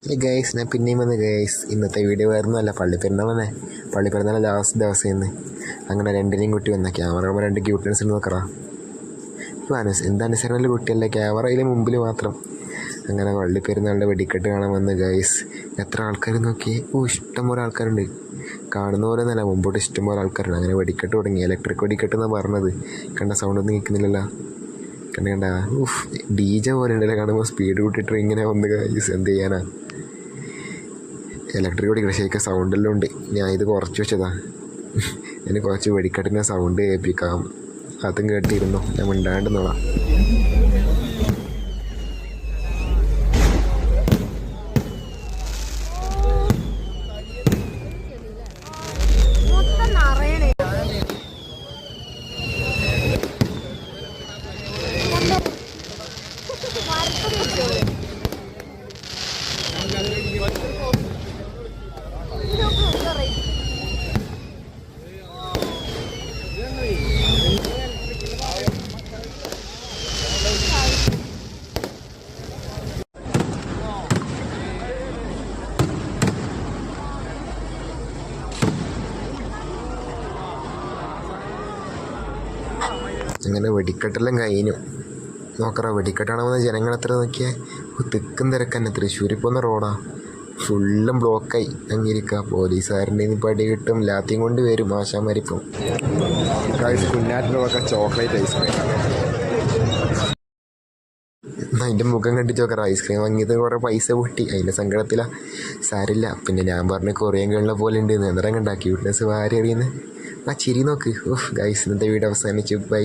Guys ഞാൻ പിന്നെയും വന്ന് ഗൈസ് ഇന്നത്തെ വീഡിയോ വേറൊന്നുമല്ല പള്ളിപ്പെരുന്നാൾ ലാസ്റ്റ് ദിവസം ഇന്ന് അങ്ങനെ രണ്ടിനെയും കുട്ടി വന്ന ക്യാമറ രണ്ട് ക്യൂട്ട്നസ് നോക്കറാ അനുസ് എന്താ അനുസരണയിൽ കുട്ടിയല്ല ക്യാമറയിൽ മുമ്പിൽ മാത്രം അങ്ങനെ പള്ളിപ്പെരുന്നാളിൻ്റെ വെടിക്കെട്ട് കാണാൻ വന്ന് ഗൈസ് എത്ര ആൾക്കാർ നോക്കി ഇഷ്ടംപോലെ ആൾക്കാരുണ്ട് കാണുന്ന പോലെ എന്നല്ല മുമ്പോട്ട് ഇഷ്ടംപോലെ ആൾക്കാരുണ്ട് അങ്ങനെ വെടിക്കെട്ട് തുടങ്ങി ഇലക്ട്രിക് വെടിക്കെട്ട് എന്നാണ് പറഞ്ഞത് കണ്ട സൗണ്ട് ഒന്നും കേൾക്കുന്നില്ലല്ലോ കണ്ട DJ പോലെ ഉണ്ടല്ലോ കാണുമ്പോൾ സ്പീഡ് കൂട്ടിയിട്ട് ഇങ്ങനെ വന്ന് ഗൈസ് എന്ത് ചെയ്യാനാ ഇലക്ട്രിക് വെടിക്കട്ടെ ശരിക്കും സൗണ്ടെല്ലാം ഉണ്ട് ഞാൻ ഇത് കുറച്ച് വെച്ചതാ ഇനി കുറച്ച് വെടിക്കെട്ടിൻ്റെ സൗണ്ട് കേൾപ്പിക്കാം അതും കേട്ടിരുന്നു ഞാൻ മിണ്ടാണ്ടെന്നോളാം അങ്ങനെ വെടിക്കെട്ടെല്ലാം കഴിഞ്ഞു നോക്കറ വെടിക്കെട്ടാണെന്ന് ജനങ്ങൾ എത്ര നോക്കിയാൽ തിക്കും തിരക്കന്നെ തൃശ്ശൂരിൽ പോകുന്ന റോഡാ ഫുള്ളും ബ്ലോക്കായി അങ്ങിരിക്കുക പോലീസുകാരൻ്റെ പടി കിട്ടും ലാത്തിയും കൊണ്ട് വരും ആശാമാരിപ്പം കുഞ്ഞാറ്റിൻ്റെ ഒക്കെ ചോക്ലേറ്റ് ഐസ്ക്രീം അതിൻ്റെ മുഖം കണ്ടിട്ട് നോക്കറ ഐസ്ക്രീം വാങ്ങിയത് കുറേ പൈസ പൊട്ടി അതിൻ്റെ സങ്കടത്തിലാണ് സാരില്ല പിന്നെ ഞാൻ പറഞ്ഞ കൊറിയൻ കഴിയുന്ന പോലെ ഉണ്ട് നിറം കണ്ടാക്കി ക്യൂട്ട്നെസ് വാരി അറിയുന്നത് ആ ചിരി നോക്ക് ഗൈസ് ഇന്നത്തെ വീഡിയോ അവസാനിച്ചു ബൈ.